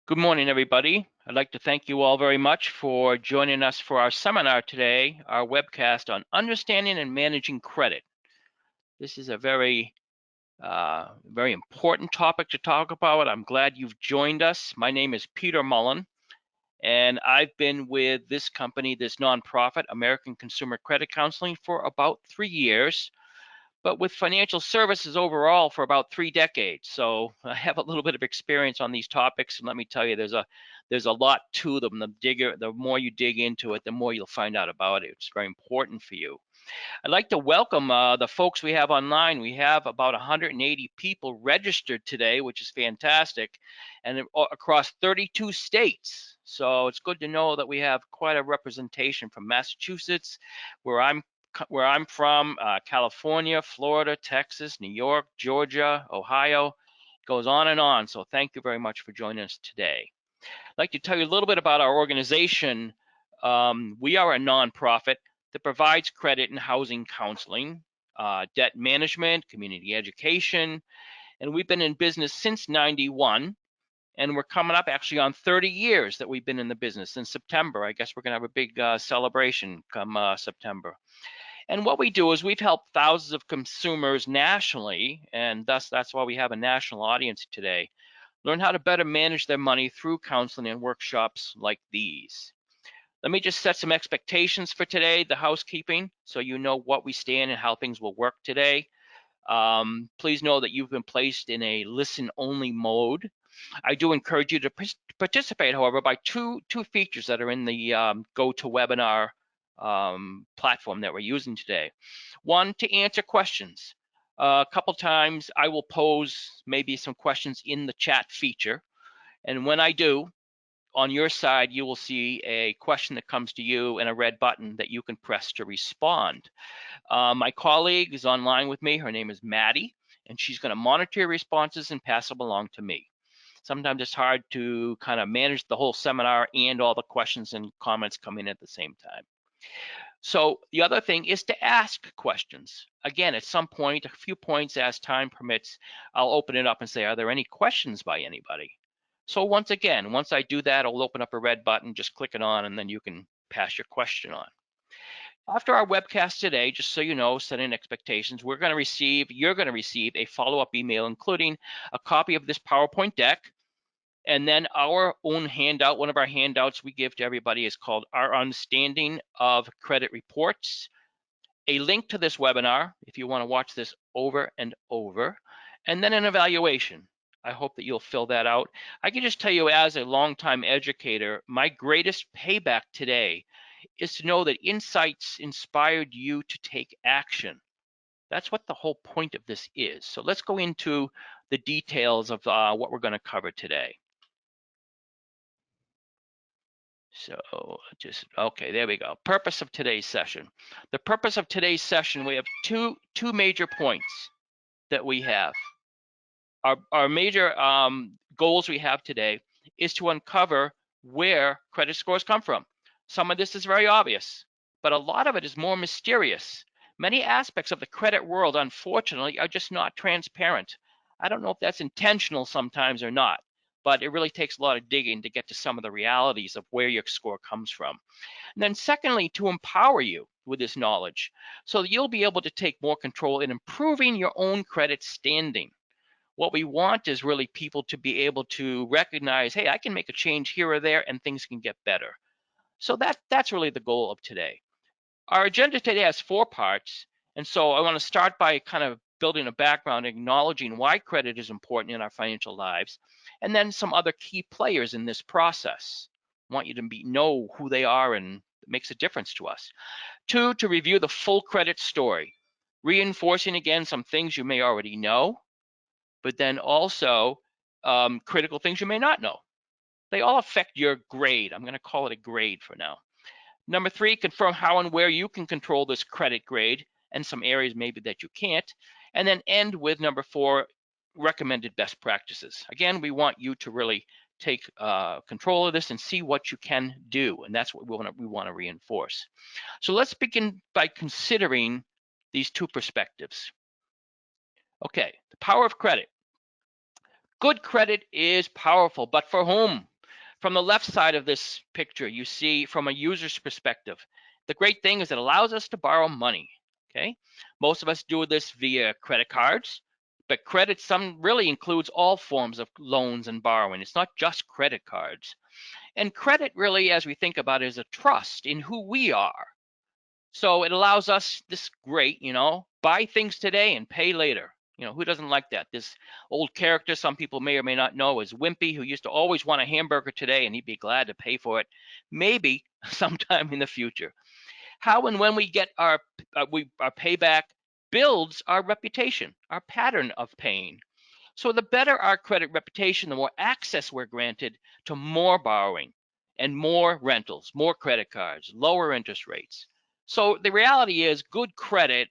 Good morning, everybody. I'd like to thank you all very much for joining us for our seminar today, our webcast on understanding and managing credit. This is a very important topic to talk about. I'm glad you've joined us. My name is Peter Mullen, and I've been with this company, this nonprofit, American Consumer Credit Counseling, for about 3 years, but with financial services overall for about 3 decades. So I have a little bit of experience on these topics, and let me tell you, there's a lot to them. The more you dig into it, the more you'll find out about it. It's very important for you. I'd like to welcome the folks we have online. We have about 180 people registered today, which is fantastic, and across 32 states. So it's good to know that we have quite a representation from Massachusetts, where I'm from, California, Florida, Texas, New York, Georgia, Ohio. It goes on and on. So thank you very much for joining us today. I'd like to tell you a little bit about our organization. We are a nonprofit that provides credit and housing counseling, debt management, community education, and we've been in business since '91. And we're coming up actually on 30 years that we've been in the business in September. I guess we're going to have a big celebration come September. And what we do is we've helped thousands of consumers nationally, and that's why we have a national audience today, learn how to better manage their money through counseling and workshops like these. Let me just set some expectations for today, the housekeeping, so you know what we stand and how things will work today. Please know that you've been placed in a listen-only mode. I do encourage you to participate, however, by two features that are in the GoToWebinar platform that we're using today. One, to answer questions. A couple times I will pose maybe some questions in the chat feature, and when I do, on your side, you will see a question that comes to you and a red button that you can press to respond. My colleague is online with me. Her name is Maddie, and she's going to monitor your responses and pass them along to me. Sometimes it's hard to kind of manage the whole seminar and all the questions and comments come in at the same time. So the other thing is to ask questions. Again, at some point, a few points as time permits, I'll open it up and say, are there any questions by anybody? So once again, once I do that, I'll open up a red button, just click it on, and then you can pass your question on. After our webcast today, just so you know, setting expectations, you're going to receive a follow-up email, including a copy of this PowerPoint deck, and then our own handout. One of our handouts we give to everybody is called Our Understanding of Credit Reports. A link to this webinar, if you want to watch this over and over, and then an evaluation. I hope that you'll fill that out. I can just tell you, as a longtime educator, my greatest payback today is to know that insights inspired you to take action. That's what the whole point of this is. So let's go into the details of what we're going to cover today. So okay, there we go. Purpose of today's session. The purpose of today's session, we have two major points that we have. Our major goals we have today is to uncover where credit scores come from. Some of this is very obvious, but a lot of it is more mysterious. Many aspects of the credit world, unfortunately, are just not transparent. I don't know if that's intentional sometimes or not, but it really takes a lot of digging to get to some of the realities of where your score comes from. And then secondly, to empower you with this knowledge so that you'll be able to take more control in improving your own credit standing. What we want is really people to be able to recognize, hey, I can make a change here or there and things can get better. So that's really the goal of today. Our agenda today has 4 parts. And so I want to start by kind of building a background, acknowledging why credit is important in our financial lives, and then some other key players in this process. I want you to know who they are and it makes a difference to us. 2, to review the full credit story, reinforcing again some things you may already know, but then also critical things you may not know. They all affect your grade. I'm going to call it a grade for now. Number 3, confirm how and where you can control this credit grade and some areas maybe that you can't. And then end with number 4, recommended best practices. Again, we want you to really take control of this and see what you can do. And that's what we want to reinforce. So let's begin by considering these 2 perspectives. Okay, the power of credit. Good credit is powerful, but for whom? From the left side of this picture, you see from a user's perspective, the great thing is it allows us to borrow money. Okay, most of us do this via credit cards, but credit really includes all forms of loans and borrowing. It's not just credit cards. And credit really, as we think about it, is a trust in who we are. So it allows us this great, buy things today and pay later. Who doesn't like that? This old character, some people may or may not know, is Wimpy, who used to always want a hamburger today and he'd be glad to pay for it, maybe sometime in the future. How and when we get our payback builds our reputation, our pattern of paying. So the better our credit reputation, the more access we're granted to more borrowing and more rentals, more credit cards, lower interest rates. So the reality is good credit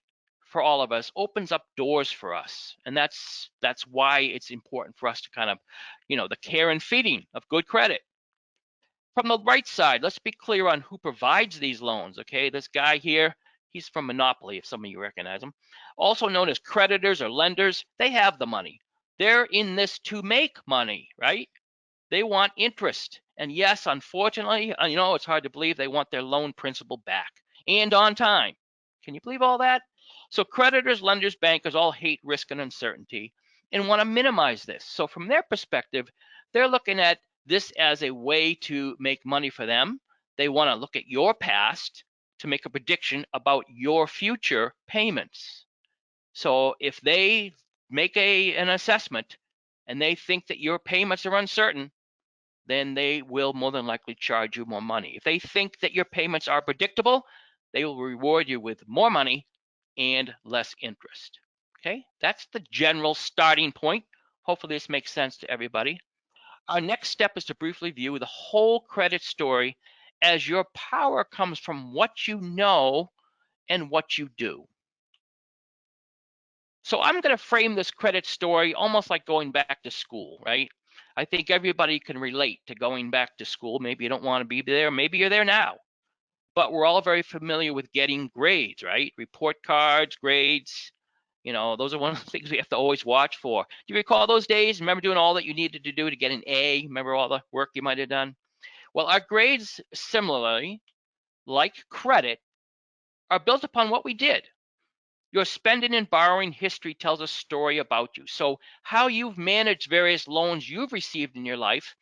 for all of us opens up doors for us. And that's why it's important for us to kind of, the care and feeding of good credit. From the right side, let's be clear on who provides these loans, okay? This guy here, he's from Monopoly, if some of you recognize him. Also known as creditors or lenders, they have the money. They're in this to make money, right? They want interest. And yes, unfortunately, it's hard to believe they want their loan principal back and on time. Can you believe all that? So creditors, lenders, bankers all hate risk and uncertainty and want to minimize this. So from their perspective, they're looking at this as a way to make money for them. They want to look at your past to make a prediction about your future payments. So if they make an assessment and they think that your payments are uncertain, then they will more than likely charge you more money. If they think that your payments are predictable, they will reward you with more money and less interest. Okay, that's the general starting point. Hopefully this makes sense to everybody. Our next step is to briefly view the whole credit story, as your power comes from what you know and what you do. So I'm going to frame this credit story almost like going back to school, right? I think everybody can relate to going back to school. Maybe you don't want to be there, maybe you're there now. But we're all very familiar with getting grades, right? Report cards, grades, those are one of the things we have to always watch for. Do you recall those days? Remember doing all that you needed to do to get an A? Remember all the work you might have done? Well, our grades, similarly, like credit, are built upon what we did. Your spending and borrowing history tells a story about you. So how you've managed various loans you've received in your life,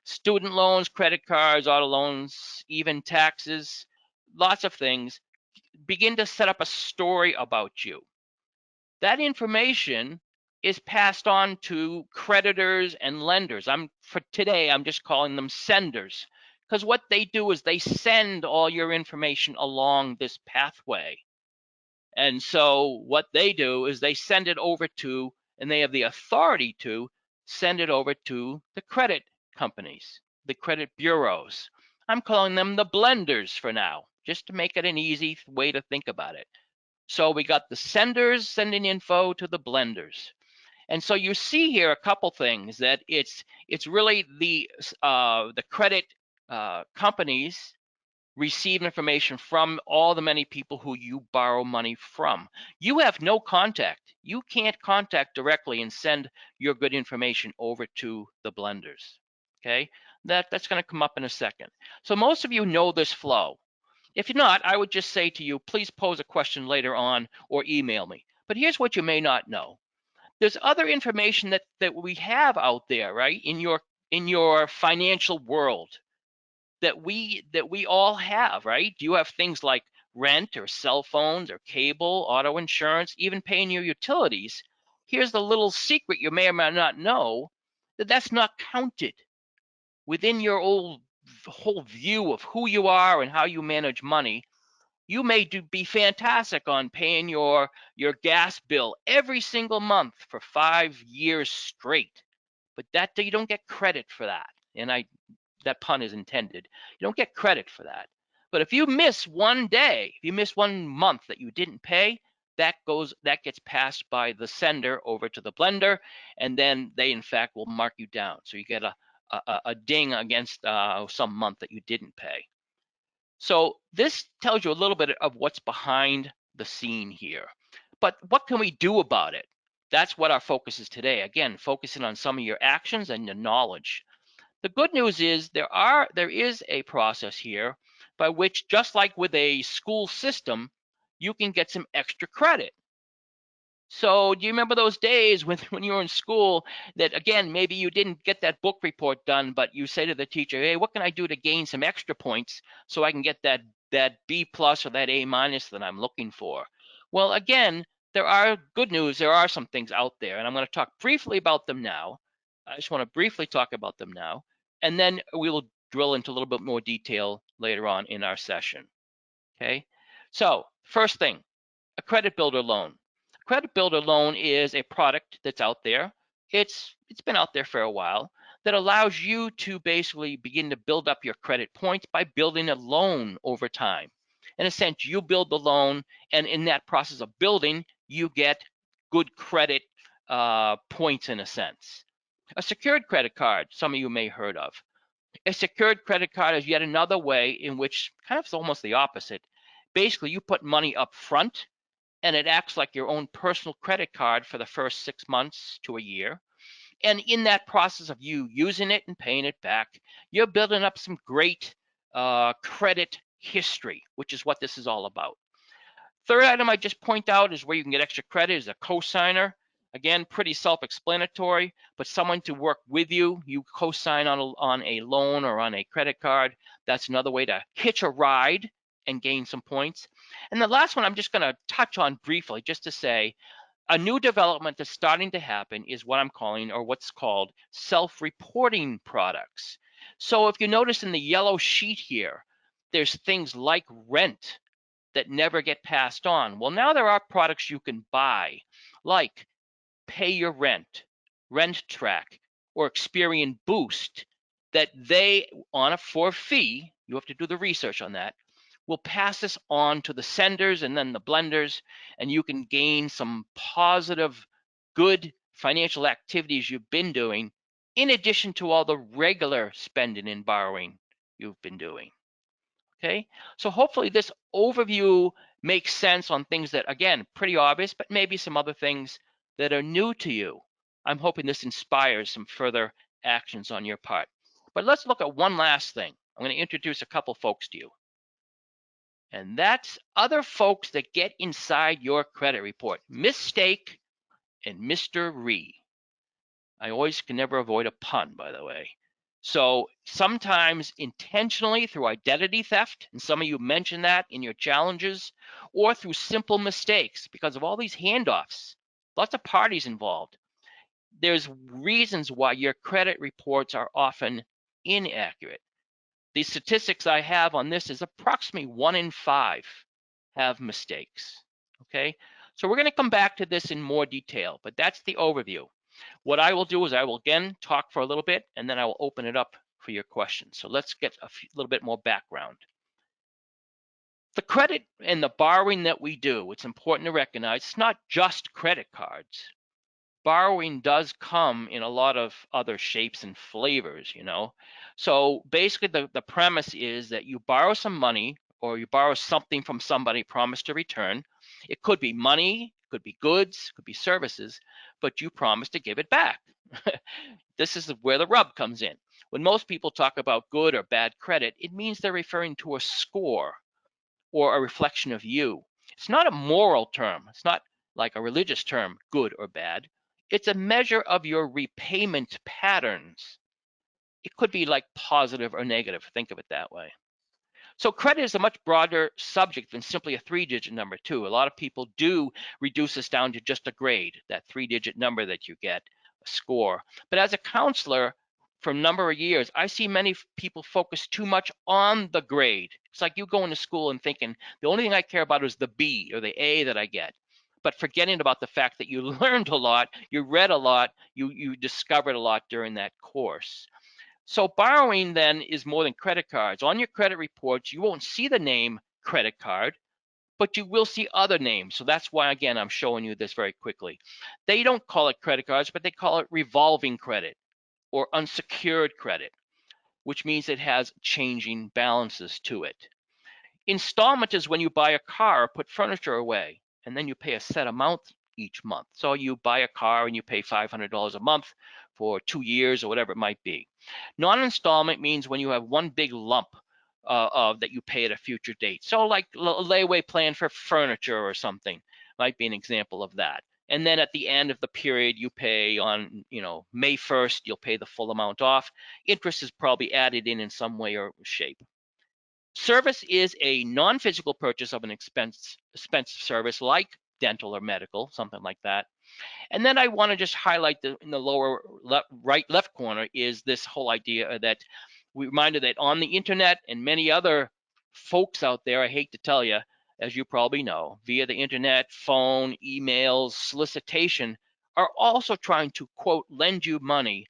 student loans, credit cards, auto loans, even taxes, lots of things, begin to set up a story about you. That information is passed on to creditors and lenders. For today, I'm just calling them senders, because what they do is they send all your information along this pathway. And so what they do is they send it over to, and they have the authority to send it over to the credit companies, the credit bureaus. I'm calling them the blenders for now, just to make it an easy way to think about it. So we got the senders sending info to the blenders. And so you see here a couple things, that it's really the credit companies receive information from all the many people who you borrow money from. You have no contact. You can't contact directly and send your good information over to the blenders. Okay, that's going to come up in a second. So most of you know this flow. If you're not, I would just say to you, please pose a question later on or email me. But here's what you may not know. There's other information that we have out there, right, in your financial world, that we all have, right? You have things like rent or cell phones or cable, auto insurance, even paying your utilities. Here's the little secret you may or may not know, that's not counted within your whole view of who you are and how you manage money. You may be fantastic on paying your gas bill every single month for 5 years straight, but you don't get credit for that. And that pun is intended. You don't get credit for that. But if you miss one day, if you miss 1 month that you didn't pay, that gets passed by the sender over to the blender, and then they in fact will mark you down. So you get a ding against some month that you didn't pay. So this tells you a little bit of what's behind the scene here. But what can we do about it? That's what our focus is today. Again, focusing on some of your actions and your knowledge. The good news is there is a process here by which, just like with a school system, you can get some extra credit. So do you remember those days when you were in school that, again, maybe you didn't get that book report done, but you say to the teacher, hey, what can I do to gain some extra points so I can get that B plus or that A minus that I'm looking for? Well, again, there are good news. There are some things out there, and I'm going to talk briefly about them now. I just want to briefly talk about them now, and then we will drill into a little bit more detail later on in our session. Okay, so first thing, a credit builder loan. A credit builder loan is a product that's out there. It's been out there for a while that allows you to basically begin to build up your credit points by building a loan over time. In a sense, you build the loan, and in that process of building, you get good credit points in a sense. A secured credit card, some of you may have heard of. A secured credit card is yet another way in which kind of is almost the opposite. Basically, you put money up front and it acts like your own personal credit card for the first 6 months to a year. And in that process of you using it and paying it back, you're building up some great credit history, which is what this is all about. Third item I just point out is where you can get extra credit is a cosigner. Again, pretty self-explanatory, but someone to work with you. You co-sign on a loan or on a credit card. That's another way to hitch a ride and gain some points. And the last one I'm just going to touch on briefly, just to say, a new development that's starting to happen is what I'm calling, or what's called, self-reporting products. So if you notice in the yellow sheet here, there's things like rent that never get passed on. Well, now there are products you can buy, like Pay Your Rent, Rent Track, or Experian Boost, that they, for a fee, you have to do the research on that, will pass this on to the senders and then the blenders, and you can gain some positive, good financial activities you've been doing, in addition to all the regular spending and borrowing you've been doing. Okay, so hopefully this overview makes sense on things that, again, pretty obvious, but maybe some other things that are new to you. I'm hoping this inspires some further actions on your part. But let's look at one last thing. I'm going to introduce a couple folks to you. And that's other folks that get inside your credit report. Mistake and Mr. Ree. I always can never avoid a pun, by the way. So sometimes intentionally through identity theft, and some of you mentioned that in your challenges, or through simple mistakes because of all these handoffs, lots of parties involved. There's reasons why your credit reports are often inaccurate. The statistics I have on this is approximately 1 in 5 have mistakes. Okay, so we're going to come back to this in more detail, but that's the overview. What I will do is I will again talk for a little bit, and then I will open it up for your questions. So let's get a little bit more background. The credit and the borrowing that we do, it's important to recognize it's not just credit cards. Borrowing does come in a lot of other shapes and flavors, you know. So basically the premise is that you borrow some money or you borrow something from somebody, promise to return. It could be money, could be goods, could be services, but you promise to give it back. This is where the rub comes in. When most people talk about good or bad credit, it means they're referring to a score or a reflection of you. It's not a moral term. It's not like a religious term, good or bad. It's a measure of your repayment patterns. It could be like positive or negative. Think of it that way. So credit is a much broader subject than simply a 3-digit number too. A lot of people do reduce this down to just a grade, that 3-digit number that you get, a score. But as a counselor for a number of years, I see many people focus too much on the grade. It's like you going to school and thinking, the only thing I care about is the B or the A that I get, but forgetting about the fact that you learned a lot, you read a lot, you discovered a lot during that course. So borrowing then is more than credit cards. On your credit reports, you won't see the name credit card, but you will see other names. So that's why, again, I'm showing you this very quickly. They don't call it credit cards, but they call it revolving credit or unsecured credit, which means it has changing balances to it. Installment is when you buy a car or put furniture away, and then you pay a set amount each month. So you buy a car and you pay $500 a month for 2 years or whatever it might be. Non-installment means when you have one big lump that you pay at a future date. So like a layaway plan for furniture or something might be an example of that. And then at the end of the period, you pay on, May 1st, you'll pay the full amount off. Interest is probably added in some way or shape. Service is a non-physical purchase of an expensive service like dental or medical, something like that. And then I want to just highlight in the lower left corner is this whole idea that we reminded that on the internet and many other folks out there, I hate to tell you, as you probably know, via the internet, phone, emails, solicitation, are also trying to, quote, lend you money,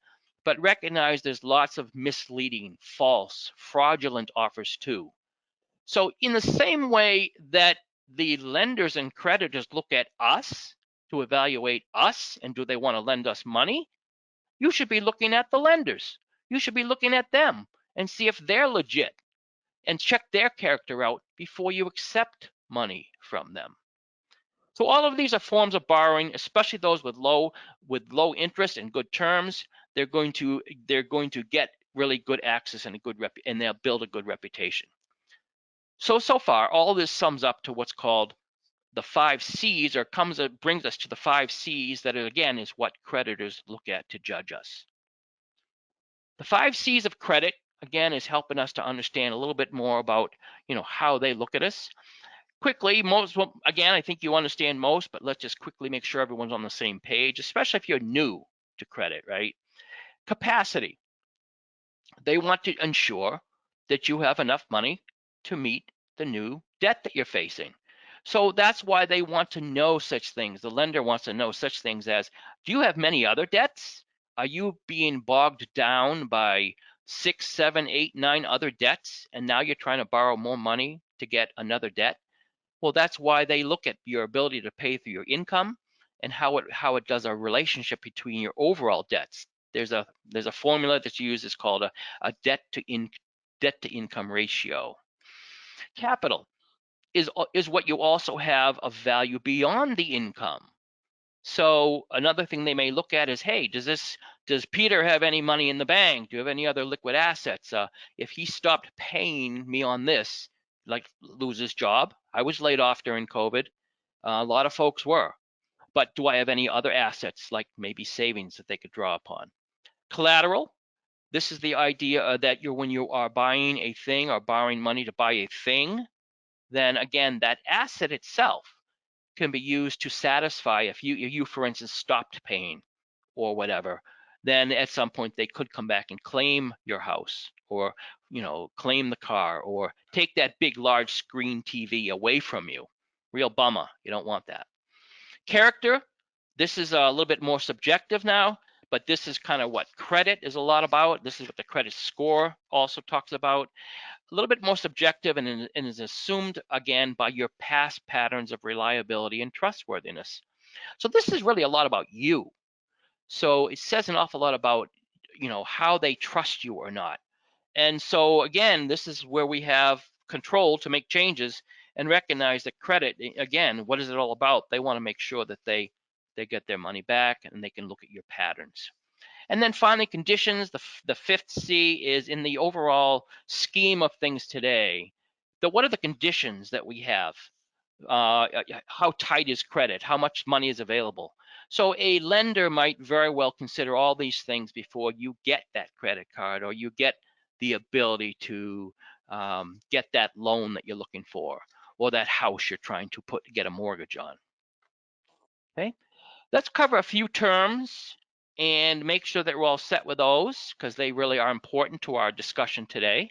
but recognize there's lots of misleading, false, fraudulent offers too. So in the same way that the lenders and creditors look at us to evaluate us and do they want to lend us money, you should be looking at the lenders. You should be looking at them and see if they're legit and check their character out before you accept money from them. So all of these are forms of borrowing, especially those with low interest and good terms. They're going to get really good access and and they'll build a good reputation. So far, all this sums up to what's called the 5 C's, or brings us to the 5 C's that, again, is what creditors look at to judge us. The 5 C's of credit, again, is helping us to understand a little bit more about, how they look at us. Quickly, again, I think you understand most, but let's just quickly make sure everyone's on the same page, especially if you're new to credit, right? Capacity. They want to ensure that you have enough money to meet the new debt that you're facing. So that's why they want to know such things. The lender wants to know such things as, do you have many other debts? Are you being bogged down by 6, 7, 8, 9 other debts, and now you're trying to borrow more money to get another debt? Well, that's why they look at your ability to pay through your income and how it does a relationship between your overall debts. There's a formula that's used. It's called a debt to income ratio. Capital is what you also have of value beyond the income. So another thing they may look at is, hey, does Peter have any money in the bank? Do you have any other liquid assets? If he stopped paying me on this, like lose his job. I was laid off during COVID. A lot of folks were. But do I have any other assets, like maybe savings that they could draw upon? Collateral. This is the idea that when you are buying a thing or borrowing money to buy a thing, then again, that asset itself can be used to satisfy if you for instance stopped paying or whatever, then at some point they could come back and claim your house or claim the car or take that big large screen TV away from you. Real bummer. You don't want that. Character, this is a little bit more subjective now, but this is kind of what credit is a lot about. This is what the credit score also talks about. A little bit more subjective and is assumed, again, by your past patterns of reliability and trustworthiness. So this is really a lot about you. So it says an awful lot about, how they trust you or not. And so, again, this is where we have control to make changes and recognize that credit, again, what is it all about? They want to make sure that they get their money back and they can look at your patterns. And then finally, conditions. The 5th C is in the overall scheme of things today. What are the conditions that we have? How tight is credit? How much money is available? So a lender might very well consider all these things before you get that credit card or you get the ability to get that loan that you're looking for or that house you're trying to get a mortgage on. Okay, let's cover a few terms and make sure that we're all set with those because they really are important to our discussion today.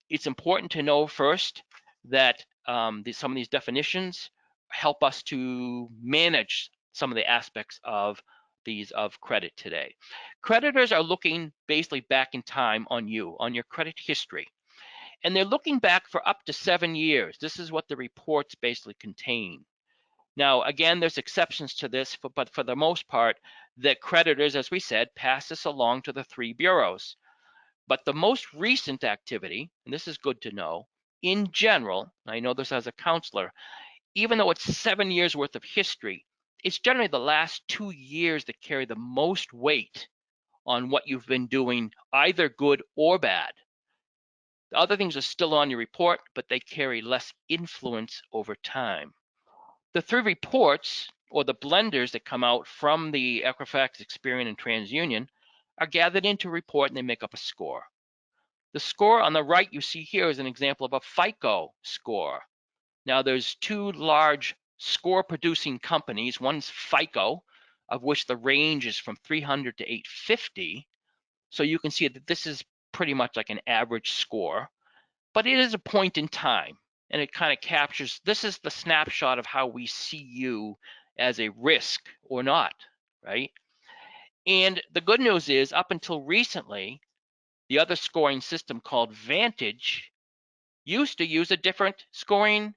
It's important to know first that some of these definitions help us to manage some of the aspects of credit today. Creditors are looking basically back in time on your credit history. And they're looking back for up to 7 years. This is what the reports basically contain. Now, again, there's exceptions to this, but for the most part, the creditors, as we said, pass this along to the 3 bureaus. But the most recent activity, and this is good to know, in general, I know this as a counselor, even though it's 7 years worth of history, it's generally the last 2 years that carry the most weight on what you've been doing, either good or bad. The other things are still on your report, but they carry less influence over time. The 3 reports, or the blenders that come out from the Equifax, Experian, and TransUnion, are gathered into a report and they make up a score. The score on the right you see here is an example of a Fico score. Now there's 2 large score producing companies. One's Fico, of which the range is from 300 to 850. So you can see that this is pretty much like an average score, but it is a point in time, and it kind of captures, this is the snapshot of how we see you as a risk or not, right? And the good news is, up until recently, the other scoring system called Vantage used to use a different scoring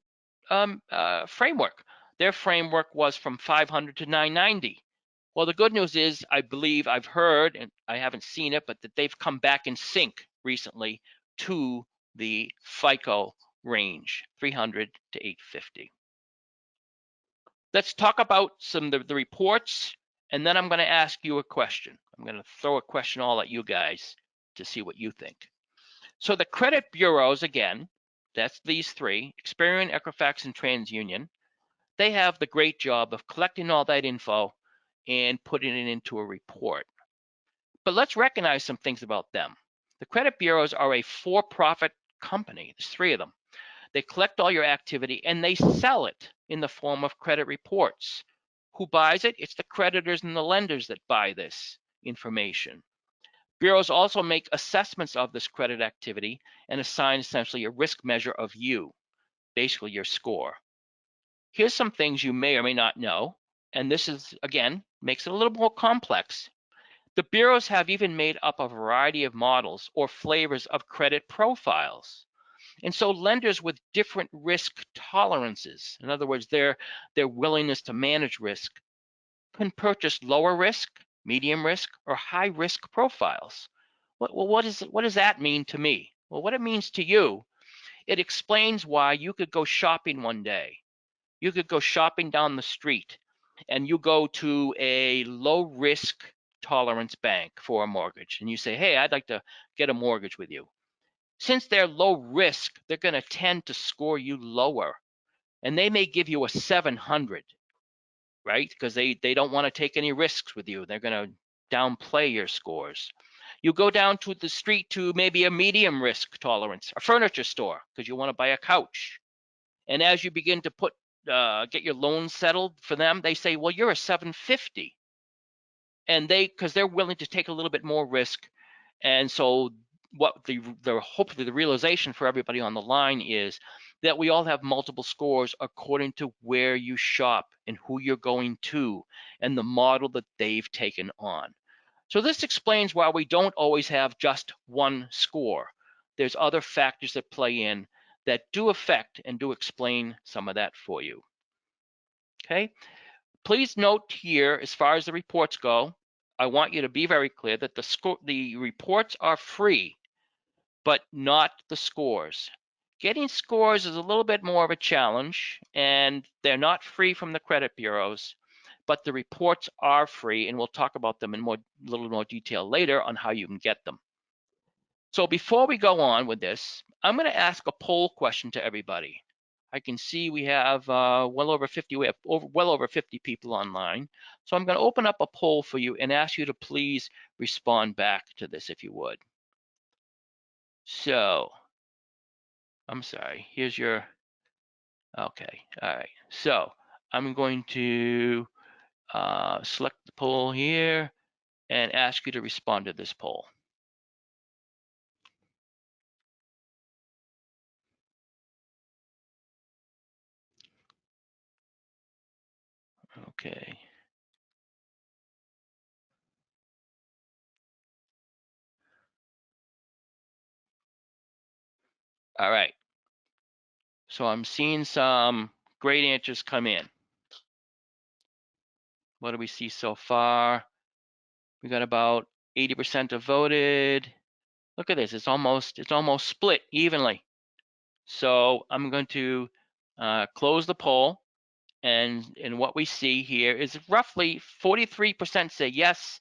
framework. Their framework was from 500 to 990. Well, the good news is, I believe I've heard, and I haven't seen it, but that they've come back in sync recently to the FICO range, 300 to 850. Let's talk about some of the reports, and then I'm going to ask you a question. I'm going to throw a question all at you guys to see what you think. So the credit bureaus, again, that's these 3, Experian, Equifax, and TransUnion, they have the great job of collecting all that info and putting it into a report. But let's recognize some things about them. The credit bureaus are a for-profit company. There's 3 of them. They collect all your activity and they sell it in the form of credit reports. Who buys it? It's the creditors and the lenders that buy this information. Bureaus also make assessments of this credit activity and assign essentially a risk measure of you, basically your score. Here's some things you may or may not know, and this is, again, makes it a little more complex. The bureaus have even made up a variety of models or flavors of credit profiles. And so lenders with different risk tolerances, in other words, their willingness to manage risk, can purchase lower risk, medium risk, or high risk profiles. Well, what does that mean to me? Well, what it means to you, it explains why you could go shopping one day. You could go shopping down the street and you go to a low risk tolerance bank for a mortgage and you say, hey, I'd like to get a mortgage with you. Since they're low risk, they're going to tend to score you lower, and they may give you a 700, right? Because they don't want to take any risks with you. They're going to downplay your scores. You go down to the street to maybe a medium risk tolerance, a furniture store, because you want to buy a couch. And as you begin to get your loan settled for them, they say, well, you're a 750. And because they're willing to take a little bit more risk. And so what hopefully the realization for everybody on the line is that we all have multiple scores according to where you shop and who you're going to and the model that they've taken on. So this explains why we don't always have just one score. There's other factors that play in that do affect and do explain some of that for you. Okay, please note here, as far as the reports go, I want you to be very clear that the reports are free, but not the scores. Getting scores is a little bit more of a challenge, and they're not free from the credit bureaus, but the reports are free, and we'll talk about them in a little more detail later on how you can get them. So before we go on with this, I'm going to ask a poll question to everybody. I can see we have well over 50 people online. So I'm going to open up a poll for you and ask you to please respond back to this if you would. So, I'm sorry, here's your, okay, all right. So I'm going to select the poll here and ask you to respond to this poll. Okay. All right. So I'm seeing some great answers come in. What do we see so far? We got about 80% have voted. Look at this, it's almost split evenly. So I'm going to close the poll And what we see here is roughly 43% say yes,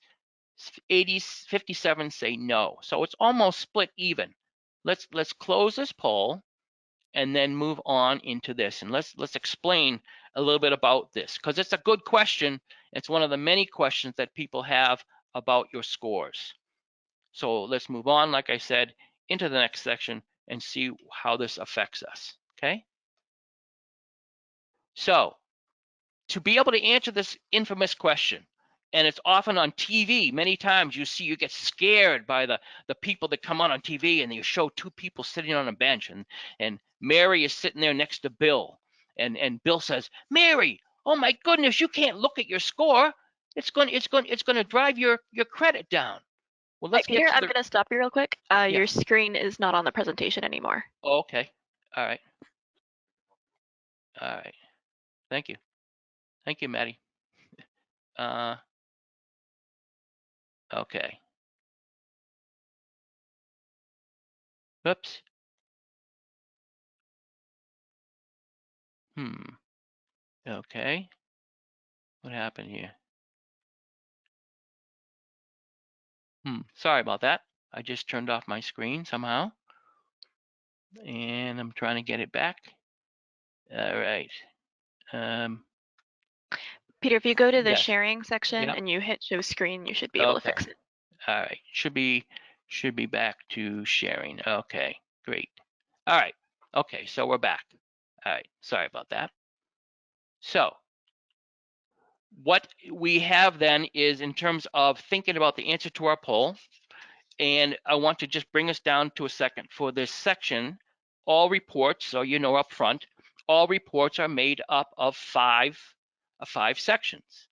57 say no. So it's almost split even. Let's close this poll and then move on into this. And let's explain a little bit about this, because it's a good question. It's one of the many questions that people have about your scores. So let's move on, like I said, into the next section and see how this affects us, okay? So to be able to answer this infamous question, and it's often on TV, many times you get scared by the people that come on TV, and you show two people sitting on a bench, and Mary is sitting there next to Bill, and Bill says, Mary, oh my goodness, you can't look at your score. It's going to drive your credit down. Well, let's Peter, get to I'm the going to stop you real quick. yeah. Your screen is not on the presentation anymore. Oh, okay. All right. All right. Thank you. Thank you, Maddie. Okay. Oops. Okay. What happened here? Sorry about that. I just turned off my screen somehow, and I'm trying to get it back. All right. Peter, if you go to the Yes. sharing section Yep. and you hit show screen, you should be able to Okay. fix it. All right. Should be back to sharing. Okay. Great. All right. Okay. So we're back. All right. Sorry about that. So what we have then is, in terms of thinking about the answer to our poll, and I want to just bring us down to a second. For this section, all reports, so you know up front, all reports are made up of five sections.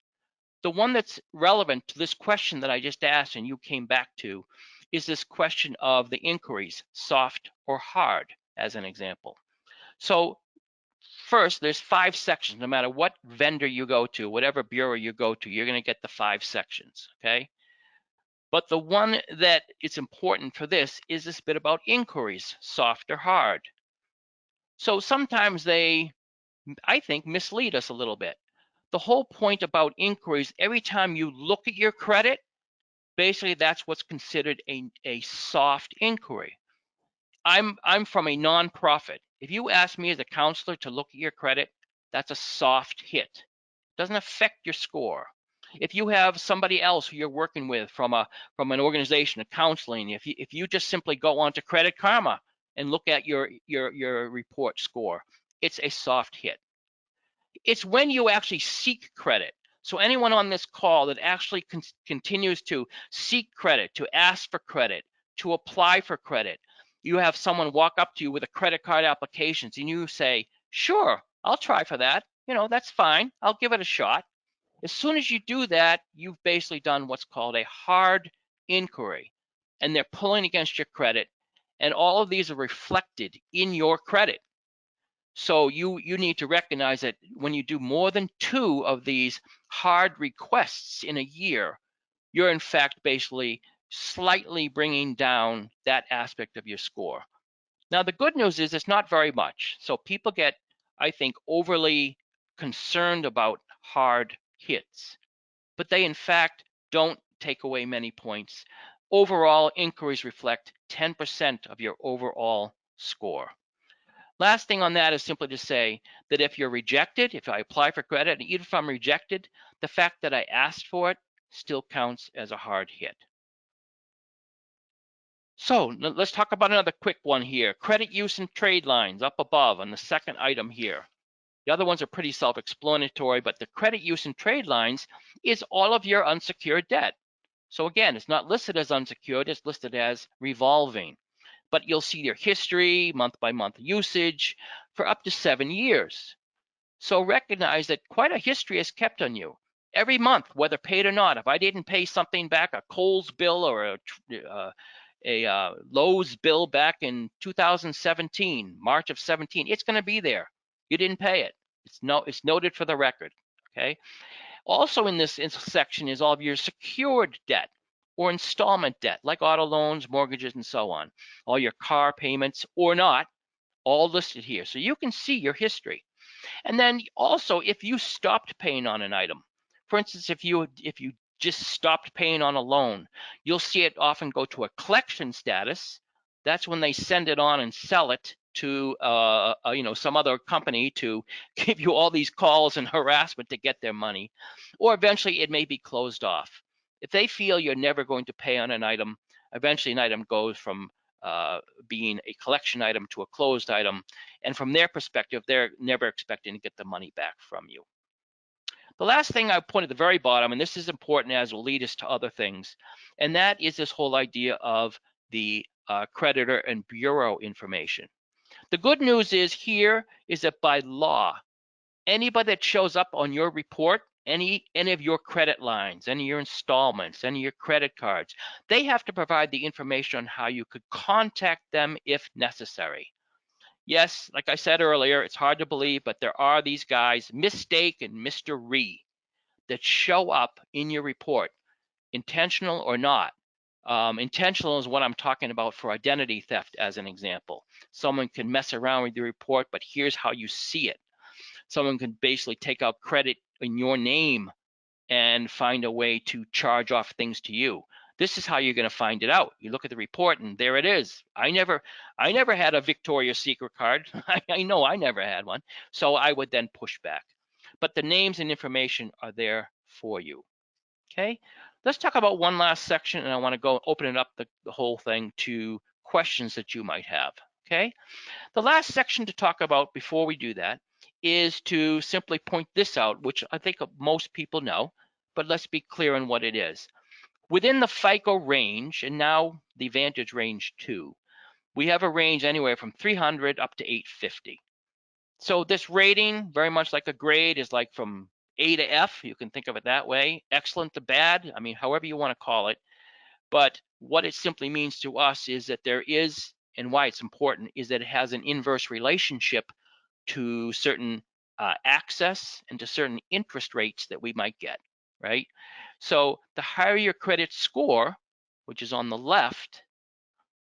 The one that's relevant to this question that I just asked and you came back to is this question of the inquiries, soft or hard, as an example. So first, there's 5 sections. No matter what vendor you go to, whatever bureau you go to, you're going to get the 5 sections, okay? But the one that is important for this is this bit about inquiries, soft or hard. So sometimes they, I think, mislead us a little bit. The whole point about inquiries, every time you look at your credit, basically that's what's considered a soft inquiry. I'm from a nonprofit. If you ask me as a counselor to look at your credit, that's a soft hit. Doesn't affect your score. If you have somebody else who you're working with from an organization of counseling, if you just simply go on to Credit Karma and look at your report score, it's a soft hit. It's when you actually seek credit. So anyone on this call that actually continues to seek credit, to ask for credit, to apply for credit, you have someone walk up to you with a credit card application and you say, sure, I'll try for that. That's fine. I'll give it a shot. As soon as you do that, you've basically done what's called a hard inquiry, and they're pulling against your credit, and all of these are reflected in your credit. So you need to recognize that when you do more than 2 of these hard requests in a year, you're in fact basically slightly bringing down that aspect of your score. Now, the good news is it's not very much. So people get, I think, overly concerned about hard hits, but they in fact don't take away many points. Overall, inquiries reflect 10% of your overall score. Last thing on that is simply to say that if you're rejected, if I apply for credit, and even if I'm rejected, the fact that I asked for it still counts as a hard hit. So let's talk about another quick one here. Credit use and trade lines up above on the second item here. The other ones are pretty self-explanatory, but the credit use and trade lines is all of your unsecured debt. So again, it's not listed as unsecured, it's listed as revolving. But you'll see your history, month-by-month usage for up to 7 years. So recognize that quite a history is kept on you. Every month, whether paid or not, if I didn't pay something back, a Kohl's bill or a Lowe's bill back in 2017, March of 17, it's going to be there. You didn't pay it. It's noted for the record, okay? Also in this section is all of your secured debt or installment debt, like auto loans, mortgages, and so on. All your car payments or not, all listed here. So you can see your history. And then also, if you stopped paying on an item, for instance, if you just stopped paying on a loan, you'll see it often go to a collection status. That's when they send it on and sell it to some other company to give you all these calls and harassment to get their money, or eventually it may be closed off. If they feel you're never going to pay on an item, eventually an item goes from being a collection item to a closed item, and from their perspective, they're never expecting to get the money back from you. The last thing I put at the very bottom, and this is important as will lead us to other things, and that is this whole idea of the creditor and bureau information. The good news is here is that by law, anybody that shows up on your report, any of your credit lines, any of your installments, any of your credit cards, they have to provide the information on how you could contact them if necessary. Yes, like I said earlier, it's hard to believe, but there are these guys, Mistake and Mr. Ree, that show up in your report, intentional or not. Intentional is what I'm talking about for identity theft, as an example. Someone can mess around with your report, but here's how you see it. Someone can basically take out credit in your name and find a way to charge off things to you. This is how you're going to find it out. You look at the report and there it is. I never had a Victoria's Secret card. I know I never had one. So I would then push back. But the names and information are there for you. Okay, let's talk about one last section, and I want to go open it up the whole thing to questions that you might have. Okay, the last section to talk about before we do that is to simply point this out, which I think most people know, but let's be clear on what it is. Within the FICO range, and now the Vantage range too, we have a range anywhere from 300 up to 850. So this rating, very much like a grade, is like from A to F. You can think of it that way. Excellent to bad. I mean, however you want to call it. But what it simply means to us is that there is, and why it's important, is that it has an inverse relationship to certain access and to certain interest rates that we might get, right? So the higher your credit score, which is on the left,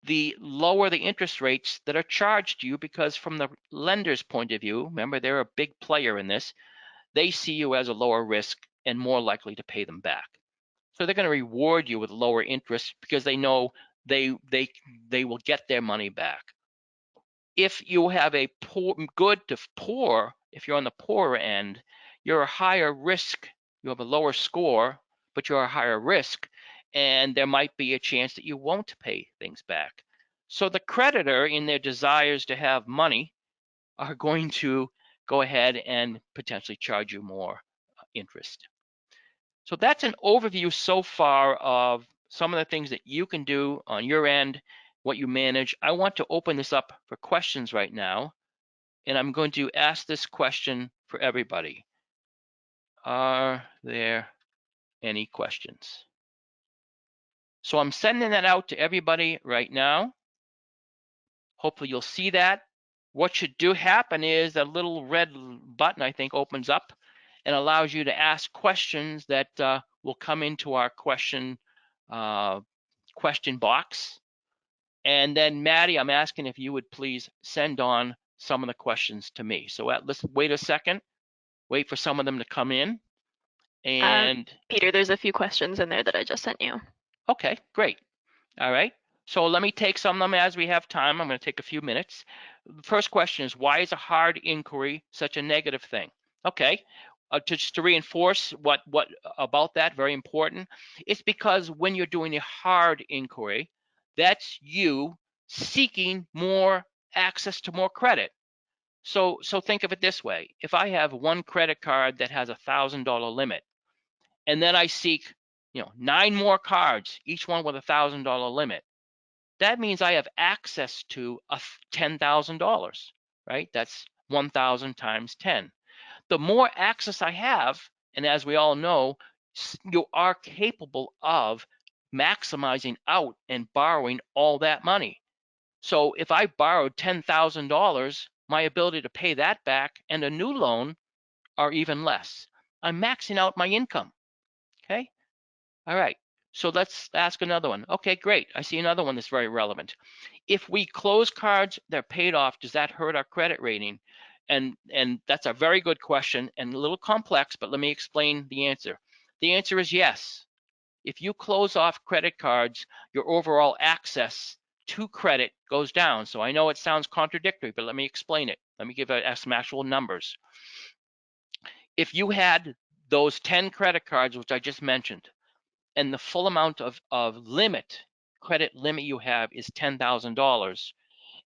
the lower the interest rates that are charged to you, because from the lender's point of view, remember they're a big player in this, they see you as a lower risk and more likely to pay them back. So they're going to reward you with lower interest because they know they will get their money back. If you have a good to poor, if you're on the poorer end, you're a higher risk. You have a lower score, but you're a higher risk, and there might be a chance that you won't pay things back. So the creditor, in their desires to have money, are going to go ahead and potentially charge you more interest. So that's an overview so far of some of the things that you can do on your end, what you manage. I want to open this up for questions right now, and I'm going to ask this question for everybody. Are there any questions? So I'm sending that out to everybody right now. Hopefully you'll see that. What should happen is a little red button, I think, opens up and allows you to ask questions that will come into our question box. And then Maddie, I'm asking if you would please send on some of the questions to me. So let's wait a second, wait for some of them to come in. And Peter, there's a few questions in there that I just sent you. Okay, great. All right. So let me take some of them as we have time. I'm going to take a few minutes. The first question is, why is a hard inquiry such a negative thing? Okay, just to reinforce what about that, very important. It's because when you're doing a hard inquiry, that's you seeking more access to more credit. So think of it this way. If I have one credit card that has $1,000 limit, and then I seek 9 more cards, each one with $1,000 limit, that means I have access to $10,000, right? That's 1,000 times 10. The more access I have, and as we all know, you are capable of maximizing out and borrowing all that money. So if I borrowed $10,000, my ability to pay that back and a new loan are even less. I'm maxing out my income, okay? All right, so let's ask another one. Okay, great. I see another one that's very relevant. If we close cards, they're paid off, does that hurt our credit rating? And that's a very good question and a little complex, but let me explain the answer. The answer is yes. If you close off credit cards, your overall access to credit goes down. So I know it sounds contradictory, but let me explain it. Let me give some actual numbers. If you had those 10 credit cards, which I just mentioned, and the full amount of credit limit you have is $10,000,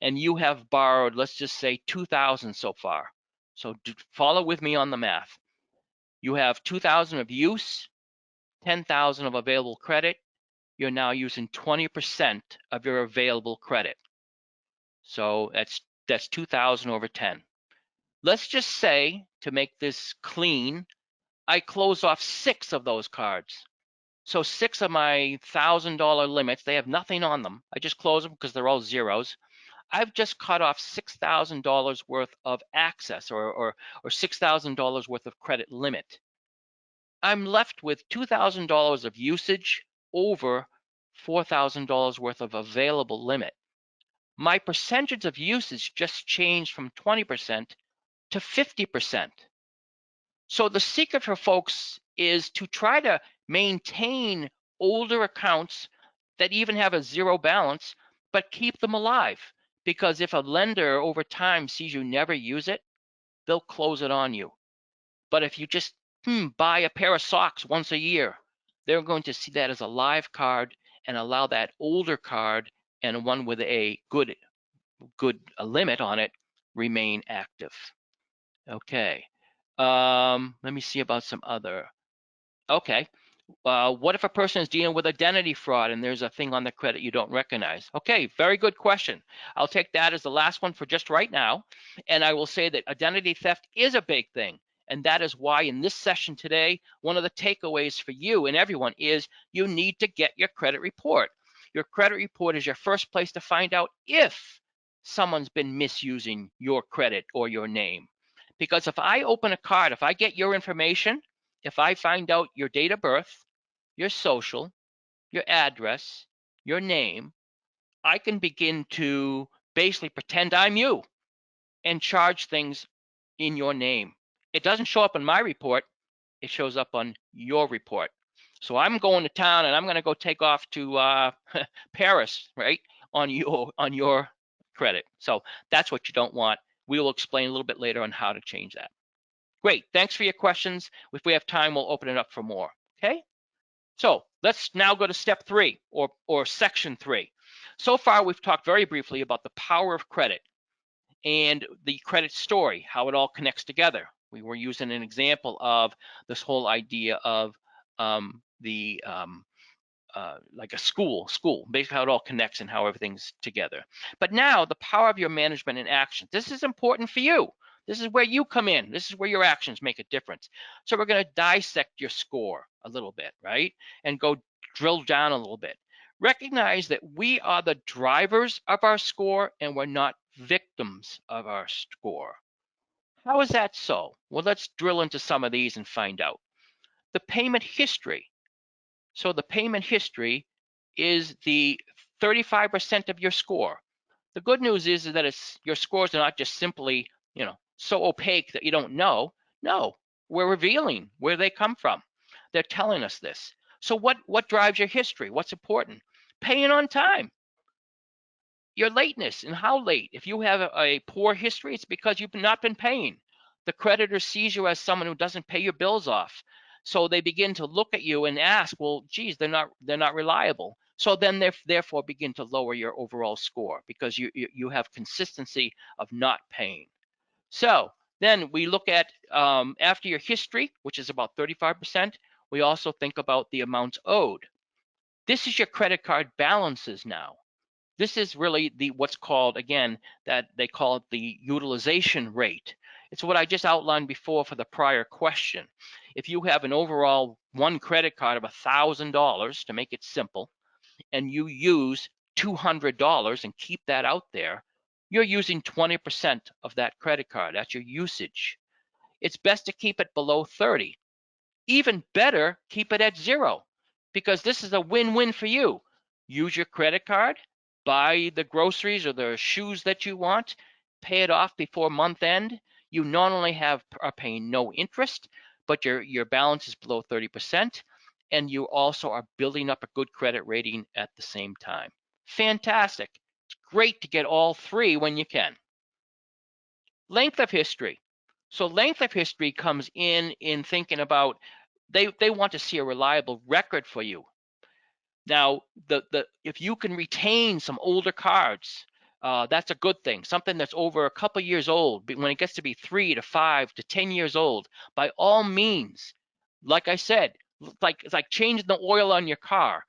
and you have borrowed, let's just say $2,000 so far. So follow with me on the math. You have $2,000 of use, $10,000 of available credit. You're now using 20% of your available credit. So that's 2,000 over 10. Let's just say, to make this clean, I close off 6 of those cards. So 6 of my $1,000 limits, they have nothing on them. I just close them because they're all zeros. I've just cut off $6,000 worth of access or $6,000 worth of credit limit. I'm left with $2,000 of usage over $4,000 worth of available limit. My percentage of usage just changed from 20% to 50%. So the secret for folks is to try to maintain older accounts that even have a zero balance, but keep them alive. Because if a lender over time sees you never use it, they'll close it on you. But if you just buy a pair of socks once a year, they're going to see that as a live card and allow that older card and one with a good limit on it remain active. Okay. Let me see about some other. Okay. What if a person is dealing with identity fraud and there's a thing on the credit you don't recognize? Okay, very good question. I'll take that as the last one for just right now. And I will say that identity theft is a big thing. And that is why in this session today, one of the takeaways for you and everyone is you need to get your credit report. Your credit report is your first place to find out if someone's been misusing your credit or your name. Because if I open a card, if I get your information, if I find out your date of birth, your social, your address, your name, I can begin to basically pretend I'm you and charge things in your name. It doesn't show up in my report, it shows up on your report. So I'm going to town and I'm going to go take off to Paris, right, on your credit. So that's what you don't want. We will explain a little bit later on how to change that. Great, thanks for your questions. If we have time, we'll open it up for more, okay? So let's now go to step 3 or section 3. So far, we've talked very briefly about the power of credit and the credit story, how it all connects together. We were using an example of this whole idea of like a school, basically how it all connects and how everything's together. But now the power of your management and action. This is important for you. This is where you come in. This is where your actions make a difference. So we're going to dissect your score a little bit, right? And go drill down a little bit. Recognize that we are the drivers of our score and we're not victims of our score. How is that so? Well, let's drill into some of these and find out. The payment history. So the payment history is the 35% of your score. The good news is that your scores are not just simply, so opaque that you don't know. No, we're revealing where they come from. They're telling us this. So what drives your history? What's important? Paying on time. Your lateness and how late. If you have a poor history, it's because you've not been paying. The creditor sees you as someone who doesn't pay your bills off. So they begin to look at you and ask, well, geez, they're not reliable. So then they therefore begin to lower your overall score because you have consistency of not paying. So then we look at after your history, which is about 35%, we also think about the amounts owed. This is your credit card balances now. This is really what's called, again, that they call it the utilization rate. It's what I just outlined before for the prior question. If you have an overall one credit card of $1,000, to make it simple, and you use $200 and keep that out there, you're using 20% of that credit card. That's your usage. It's best to keep it below 30. Even better, keep it at 0, because this is a win-win for you. Use your credit card, buy the groceries or the shoes that you want, pay it off before month end. you not only are paying no interest, but your balance is below 30%, and you also are building up a good credit rating at the same time. Fantastic. It's great to get all three when you can. Length of history. So length of history comes in thinking about they want to see a reliable record for you. Now, if you can retain some older cards, that's a good thing. Something that's over a couple years old, but when it gets to be 3 to 5 to 10 years old, by all means, like I said, it's like changing the oil on your car.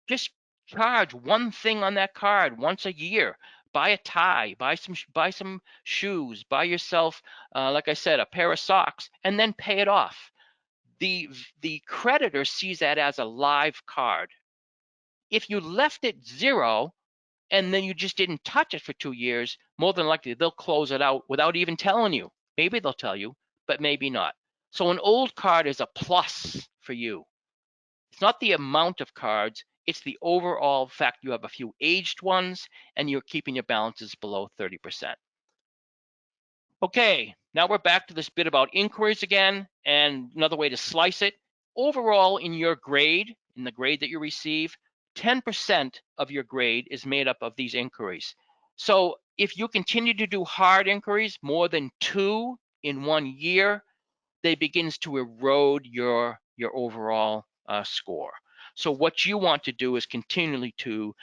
Just charge one thing on that card once a year. Buy a tie, buy some shoes, buy yourself, like I said, a pair of socks, and then pay it off. The creditor sees that as a live card. If you left it 0 and then you just didn't touch it for 2 years, more than likely they'll close it out without even telling you. Maybe they'll tell you, but maybe not. So an old card is a plus for you. It's not the amount of cards, it's the overall fact you have a few aged ones and you're keeping your balances below 30%. Okay, now we're back to this bit about inquiries again, and another way to slice it. Overall, in your grade, in the grade that you receive, 10% of your grade is made up of these inquiries. So if you continue to do hard inquiries, more than 2 in 1 year, they begins to erode your overall score. So what you want to do is continually to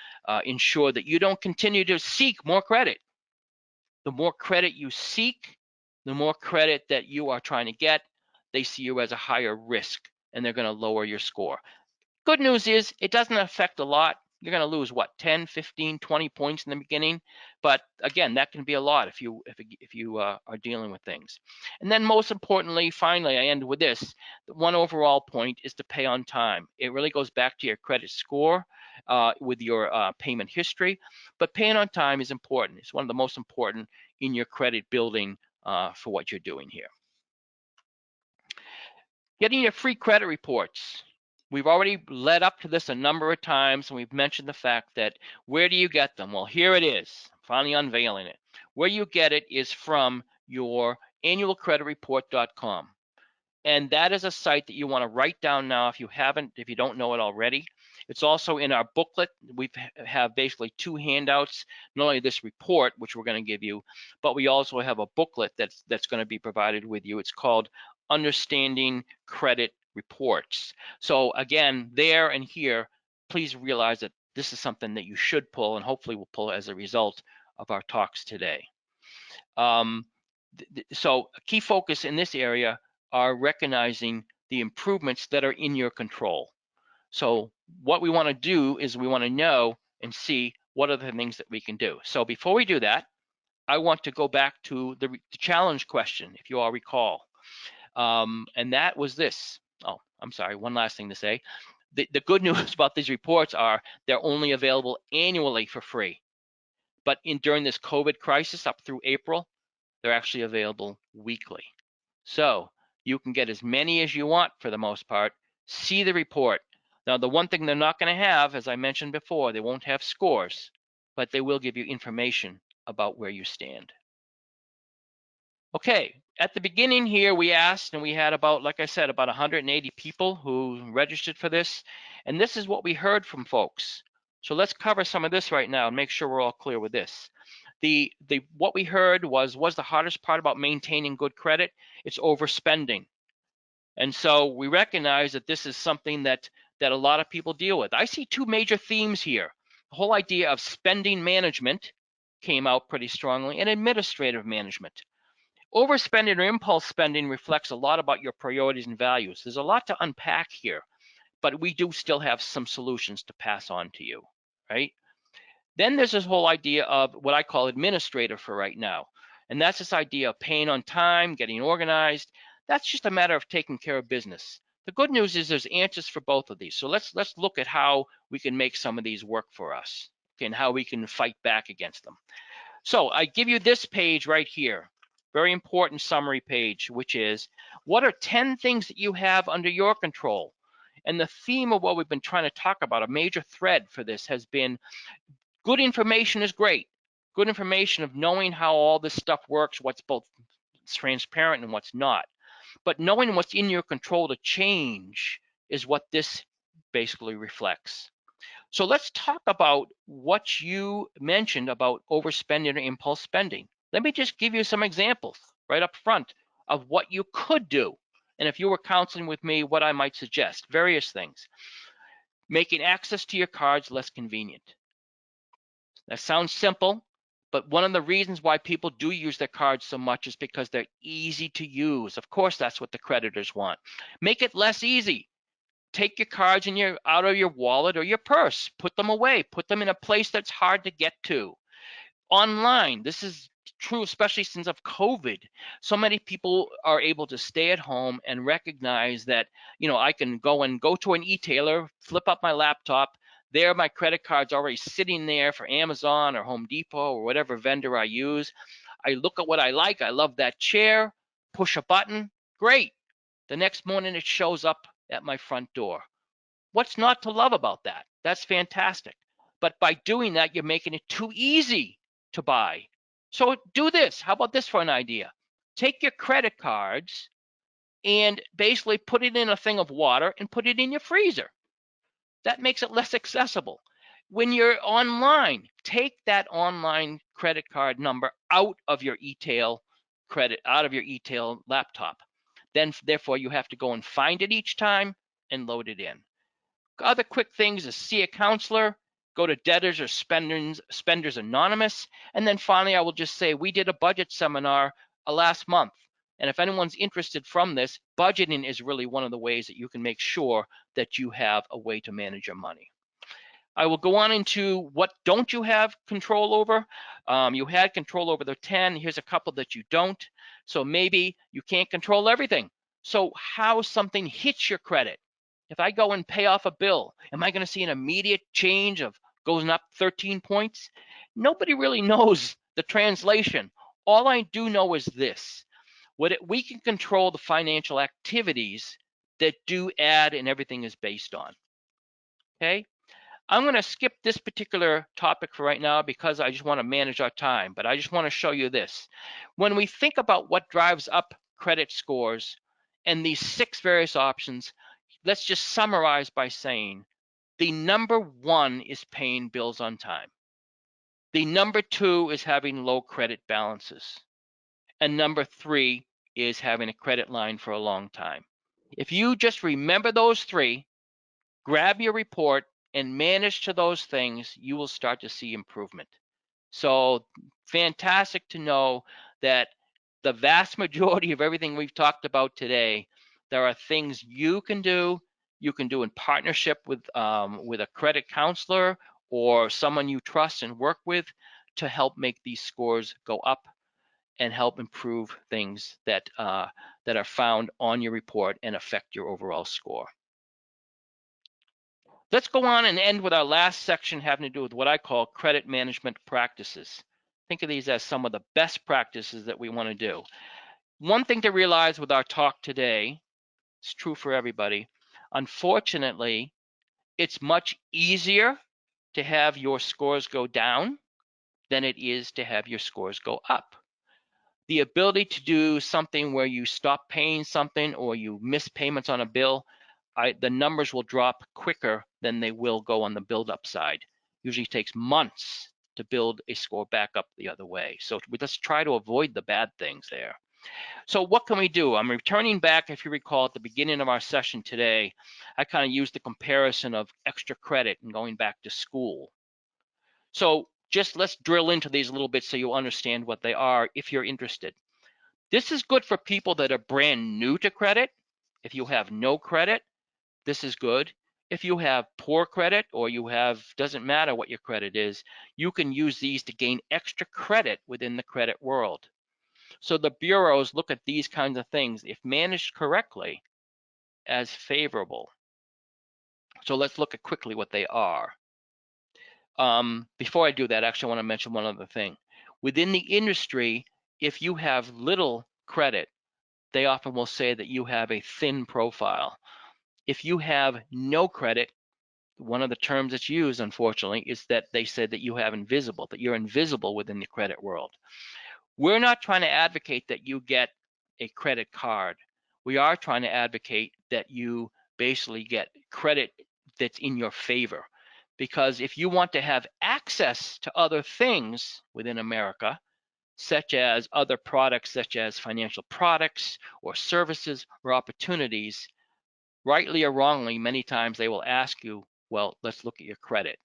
ensure that you don't continue to seek more credit. The more credit you seek, the more credit that you are trying to get, they see you as a higher risk, and they're going to lower your score. Good news is it doesn't affect a lot. You're going to lose what, 10, 15, 20 points in the beginning, but again, that can be a lot if you are dealing with things. And then most importantly, finally, I end with this. One overall point is to pay on time. It really goes back to your credit score with your payment history, but paying on time is important. It's one of the most important in your credit building for what you're doing here. Getting your free credit reports. We've already led up to this a number of times, and we've mentioned the fact that where do you get them? Well, here it is. I'm finally unveiling it. Where you get it is from your annualcreditreport.com. And that is a site that you want to write down now if you don't know it already. It's also in our booklet. We have basically 2 handouts, not only this report, which we're going to give you, but we also have a booklet that's going to be provided with you. It's called Understanding Credit Reports. So again, there and here, please realize that this is something that you should pull and hopefully will pull as a result of our talks today. So a key focus in this area are recognizing the improvements that are in your control. So what we want to do is we want to know and see what are the things that we can do. So before we do that, I want to go back to the challenge question, if you all recall. And that was this. Oh, I'm sorry, one last thing to say. The good news about these reports are they're only available annually for free. But during this COVID crisis up through April, they're actually available weekly. So you can get as many as you want for the most part. See the report. Now, the one thing they're not going to have, as I mentioned before, they won't have scores, but they will give you information about where you stand. Okay, at the beginning here, we asked, and we had about, like I said, about 180 people who registered for this, and this is what we heard from folks. So let's cover some of this right now and make sure we're all clear with this. What we heard was the hardest part about maintaining good credit? It's overspending. And so we recognize that this is something that a lot of people deal with. I see 2 major themes here. The whole idea of spending management came out pretty strongly, and administrative management. Overspending or impulse spending reflects a lot about your priorities and values. There's a lot to unpack here, but we do still have some solutions to pass on to you, right? Then there's this whole idea of what I call administrative for right now. And that's this idea of paying on time, getting organized. That's just a matter of taking care of business. The good news is there's answers for both of these. So let's look at how we can make some of these work for us, okay, and how we can fight back against them. So I give you this page right here, very important summary page, which is what are 10 things that you have under your control? And the theme of what we've been trying to talk about, a major thread for this has been good information is great. Good information of knowing how all this stuff works, what's both what's transparent and what's not. But knowing what's in your control to change is what this basically reflects. So let's talk about what you mentioned about overspending or impulse spending. Let me just give you some examples right up front of what you could do. And if you were counseling with me, what I might suggest, various things. Making access to your cards less convenient. That sounds simple, but one of the reasons why people do use their cards so much is because they're easy to use. Of course, that's what the creditors want. Make it less easy. Take your cards out of your wallet or your purse. Put them away. Put them in a place that's hard to get to. Online, this is true, especially since of COVID. So many people are able to stay at home and recognize that, I can go to an e-tailer, flip up my laptop. There, my credit card's already sitting there for Amazon or Home Depot or whatever vendor I use. I look at what I like. I love that chair. Push a button. Great. The next morning, it shows up at my front door. What's not to love about that? That's fantastic. But by doing that, you're making it too easy to buy. So do this. How about this for an idea? Take your credit cards and basically put it in a thing of water and put it in your freezer. That makes it less accessible. When you're online, take that online credit card number out of your e-tail laptop. Then therefore you have to go and find it each time and load it in. Other quick things is see a counselor, go to Debtors or Spenders Anonymous, and then finally I will just say we did a budget seminar last month. And if anyone's interested from this, budgeting is really one of the ways that you can make sure that you have a way to manage your money. I will go on into what don't you have control over. You had control over the 10. Here's a couple that you don't. So maybe you can't control everything. So how something hits your credit. If I go and pay off a bill, am I going to see an immediate change of going up 13 points? Nobody really knows the translation. All I do know is this. We can control the financial activities that do add and everything is based on. Okay? I'm going to skip this particular topic for right now because I just want to manage our time, but I just want to show you this. When we think about what drives up credit scores and these 6 various options, let's just summarize by saying the number 1 is paying bills on time. The number 2 is having low credit balances. And number 3 is having a credit line for a long time. If you just remember those 3, grab your report and manage to those things, you will start to see improvement. So fantastic to know that the vast majority of everything we've talked about today, there are things you can do in partnership with a credit counselor or someone you trust and work with to help make these scores go up and help improve things that are found on your report and affect your overall score. Let's go on and end with our last section having to do with what I call credit management practices. Think of these as some of the best practices that we want to do. One thing to realize with our talk today, it's true for everybody, unfortunately, it's much easier to have your scores go down than it is to have your scores go up. The ability to do something where you stop paying something or you miss payments on a bill, the numbers will drop quicker than they will go on the build-up side. Usually takes months to build a score back up the other way. So let's try to avoid the bad things there. So what can we do? I'm returning back, if you recall, at the beginning of our session today, I kind of used the comparison of extra credit and going back to school. So just let's drill into these a little bit so you understand what they are if you're interested. This is good for people that are brand new to credit. If you have no credit, this is good. If you have poor credit or doesn't matter what your credit is, you can use these to gain extra credit within the credit world. So the bureaus look at these kinds of things, if managed correctly, as favorable. So let's look at quickly what they are. Before I do that, actually I want to mention one other thing. Within the industry, if you have little credit, they often will say that you have a thin profile. If you have no credit, one of the terms that's used, unfortunately, is that they said that you're invisible within the credit world. We're not trying to advocate that you get a credit card. We are trying to advocate that you basically get credit that's in your favor. Because if you want to have access to other things within America, such as other products, such as financial products or services or opportunities, rightly or wrongly, many times they will ask you, well, let's look at your credit.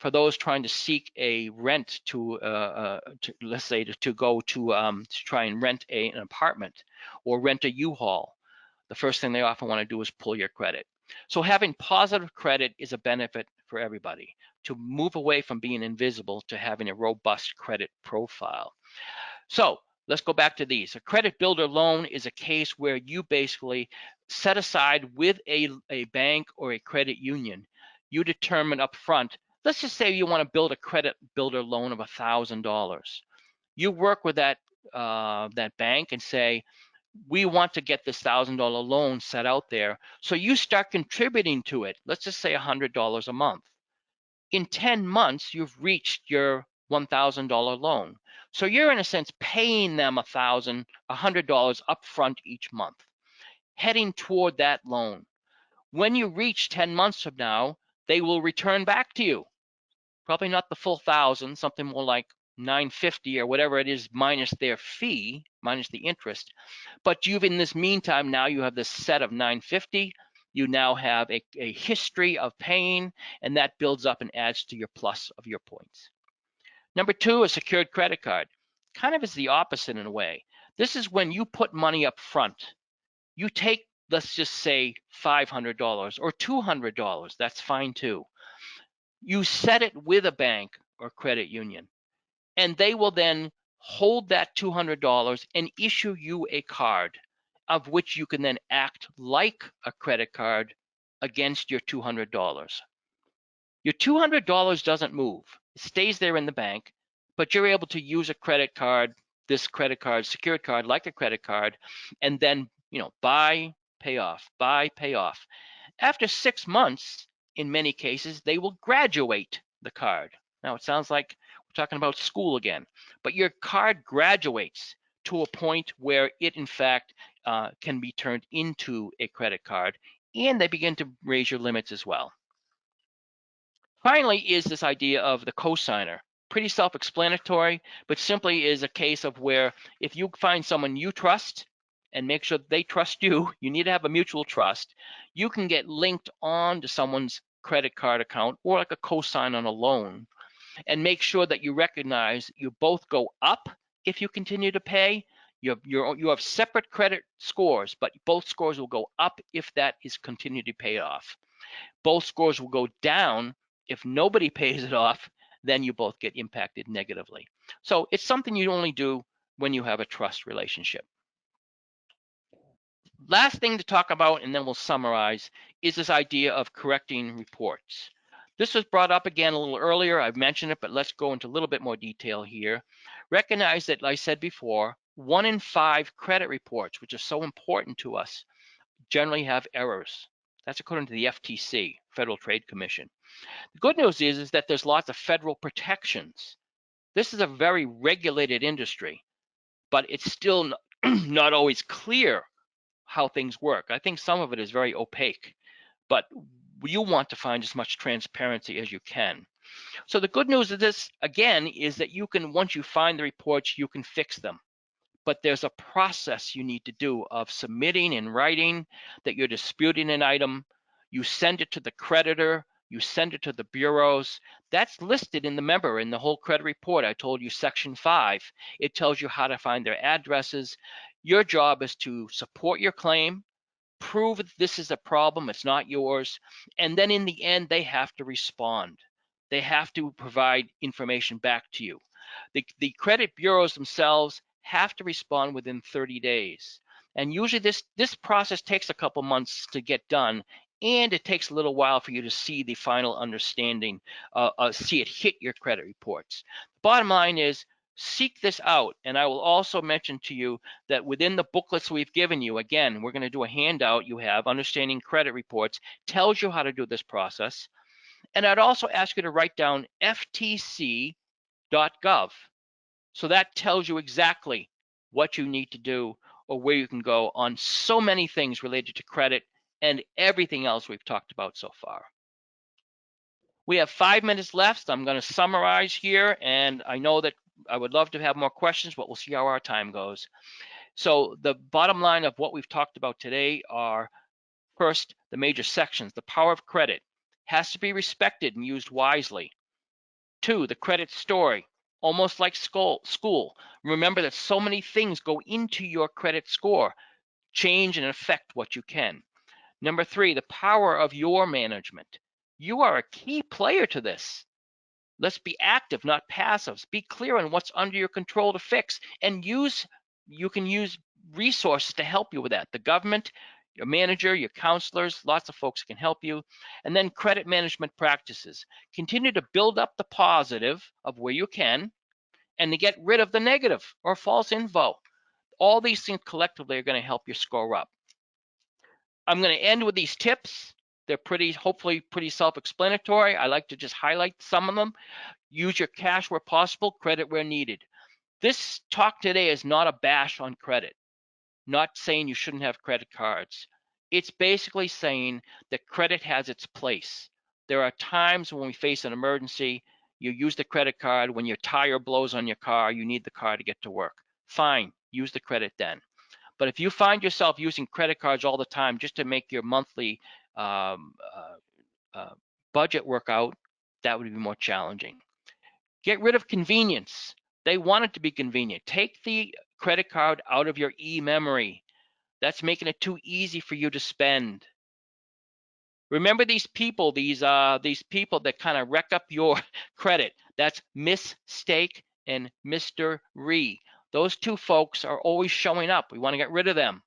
For those trying to seek a rent let's say to go to try and rent an apartment or rent a U-Haul, the first thing they often want to do is pull your credit. So having positive credit is a benefit for everybody, to move away from being invisible to having a robust credit profile. So let's go back to these. A credit builder loan is a case where you basically set aside with a bank or a credit union, you determine up front, let's just say you want to build a credit builder loan of $1,000. You work with that bank and say, we want to get this $1,000 loan set out there. So you start contributing to it. Let's just say $100 a month. In 10 months, you've reached your $1,000 loan. So you're in a sense paying them $100 upfront each month, heading toward that loan. When you reach 10 months from now, they will return back to you. Probably not the full 1,000, something more like 950 or whatever it is minus their fee, minus the interest. But you've, in this meantime, now you have this set of 950. You now have a history of paying, and that builds up and adds to your plus of your points. Number two, a secured credit card. Kind of is the opposite in a way. This is when you put money up front. You take, let's just say, $500 or $200. That's fine too. You set it with a bank or credit union, and they will then hold that $200 and issue you a card of which you can then act like a credit card against your $200. Your $200 doesn't move. It stays there in the bank, but you're able to use a credit card, this credit card, secured card, like a credit card, and then, buy, pay off, buy, pay off. After 6 months, in many cases, they will graduate the card. Now, it sounds like we're talking about school again, but your card graduates to a point where it, in fact, can be turned into a credit card, and they begin to raise your limits as well. Finally is this idea of the cosigner. Pretty self-explanatory, but simply is a case of where if you find someone you trust and make sure they trust you, you need to have a mutual trust, you can get linked on to someone's credit card account or like a cosign on a loan, and make sure that you recognize you both go up if you continue to pay. You have separate credit scores, but both scores will go up if that is continued to pay off. Both scores will go down if nobody pays it off, then you both get impacted negatively. So it's something you only do when you have a trust relationship. Last thing to talk about, and then we'll summarize, is this idea of correcting reports. This was brought up again a little earlier. I've mentioned it, but let's go into a little bit more detail here. Recognize that, like I said before, 1 in 5 credit reports, which are so important to us, generally have errors. That's according to the FTC, Federal Trade Commission. The good news is that there's lots of federal protections. This is a very regulated industry, but it's still not always clear how things work. I think some of it is very opaque, but you want to find as much transparency as you can. So the good news of this, again, is that you can, once you find the reports, you can fix them. But there's a process you need to do of submitting in writing that you're disputing an item. You send it to the creditor. You send it to the bureaus. That's listed in the whole credit report. I told you section 5. It tells you how to find their addresses. Your job is to support your claim, prove that this is a problem, it's not yours, and then in the end, they have to respond. They have to provide information back to you. The credit bureaus themselves have to respond within 30 days. And usually this process takes a couple months to get done, and it takes a little while for you to see the final understanding, see it hit your credit reports. Bottom line is, seek this out. And I will also mention to you that within the booklets we've given you, again, we're going to do a handout you have, Understanding Credit Reports, tells you how to do this process. And I'd also ask you to write down ftc.gov. So that tells you exactly what you need to do or where you can go on so many things related to credit and everything else we've talked about so far. We have 5 minutes left. So I'm going to summarize here, and I know that I would love to have more questions, but we'll see how our time goes. So the bottom line of what we've talked about today are, first, the major sections. The power of credit has to be respected and used wisely. 2, the credit story, almost like school. Remember that so many things go into your credit score, change and affect what you can. Number 3, the power of your management. You are a key player to this. Let's be active, not passives. Be clear on what's under your control to fix, and you can use resources to help you with that. The government, your manager, your counselors, lots of folks can help you. And then credit management practices. Continue to build up the positive of where you can, and to get rid of the negative or false info. All these things collectively are going to help your score up. I'm going to end with these tips. They're hopefully pretty self-explanatory. I like to just highlight some of them. Use your cash where possible, credit where needed. This talk today is not a bash on credit, not saying you shouldn't have credit cards. It's basically saying that credit has its place. There are times when we face an emergency, you use the credit card. When your tire blows on your car, you need the car to get to work. Fine, use the credit then. But if you find yourself using credit cards all the time just to make your monthly budget work out, that would be more challenging. Get rid of convenience. They want it to be convenient. Take the credit card out of your e-memory. That's making it too easy for you to spend. Remember these people that kind of wreck up your credit. That's Mistake and Mr. Ree. Those two folks are always showing up. We want to get rid of them.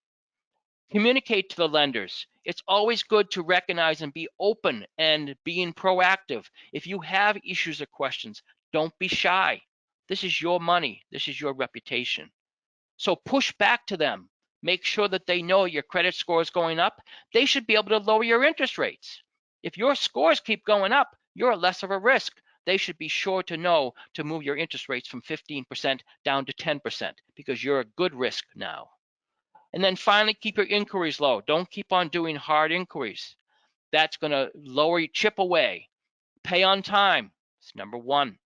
Communicate to the lenders. It's always good to recognize and be open and being proactive. If you have issues or questions, don't be shy. This is your money. This is your reputation. So push back to them. Make sure that they know your credit score is going up. They should be able to lower your interest rates. If your scores keep going up, you're less of a risk. They should be sure to know to move your interest rates from 15% down to 10% because you're a good risk now. And then finally, keep your inquiries low. Don't keep on doing hard inquiries. That's going to chip away. Pay on time. It's number 1.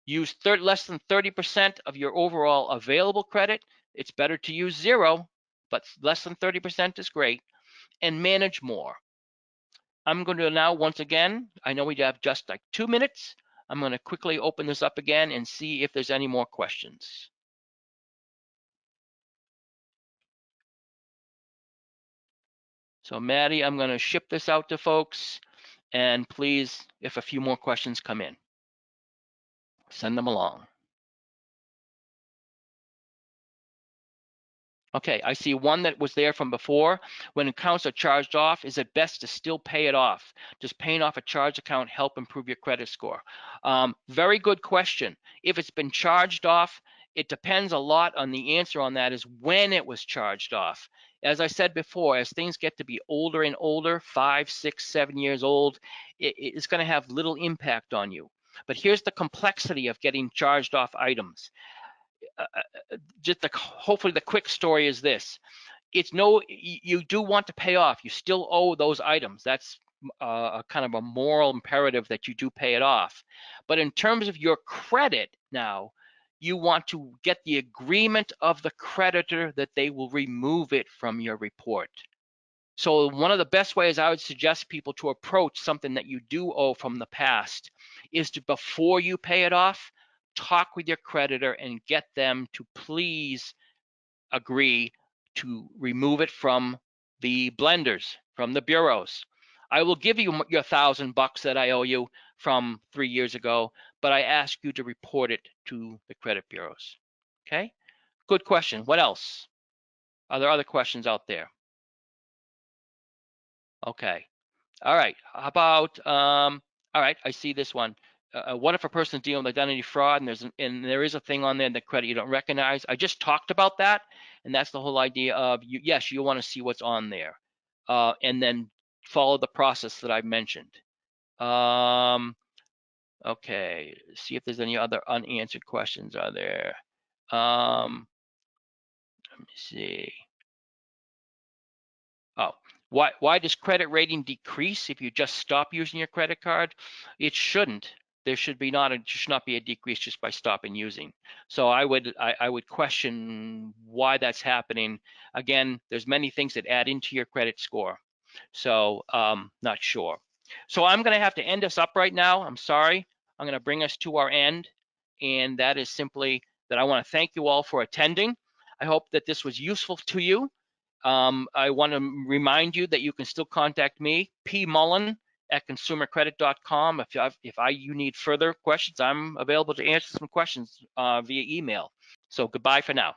Use less than 30% of your overall available credit. It's better to use 0, but less than 30% is great. And manage more. I'm going to now, once again, I know we have just like 2 minutes. I'm going to quickly open this up again and see if there's any more questions. So Maddie, I'm going to ship this out to folks. And please, if a few more questions come in, send them along. Okay, I see one that was there from before. When accounts are charged off, is it best to still pay it off? Does paying off a charged account help improve your credit score? Very good question. If it's been charged off, it depends a lot on the answer on that is when it was charged off. As I said before, as things get to be older and older, 5, 6, 7 years old, it's going to have little impact on you. But here's the complexity of getting charged off items. Hopefully the quick story is this. You do want to pay off. You still owe those items. That's a kind of a moral imperative that you do pay it off. But in terms of your credit now, you want to get the agreement of the creditor that they will remove it from your report. So one of the best ways I would suggest people to approach something that you do owe from the past is to, before you pay it off, talk with your creditor and get them to please agree to remove it from the blenders, from the bureaus. I will give you your $1,000 that I owe you from 3 years ago, but I ask you to report it to the credit bureaus. Okay? Good question. What else? Are there other questions out there? Okay. All right. How about, all right, I see this one. What if a person's dealing with identity fraud and there is a thing on there in the credit you don't recognize? I just talked about that, and that's the whole idea of, yes, you want to see what's on there, and then follow the process that I've mentioned. Okay, see if there's any other unanswered questions are there. Let me see. Oh, why does credit rating decrease if you just stop using your credit card? It shouldn't. There should not be a decrease just by stopping using. So I would question why that's happening. Again, there's many things that add into your credit score. So not sure. So I'm going to have to end us up right now. I'm sorry. I'm going to bring us to our end. And that is simply that I want to thank you all for attending. I hope that this was useful to you. I want to remind you that you can still contact me, pmullen@consumercredit.com. If you need further questions, I'm available to answer some questions via email. So goodbye for now.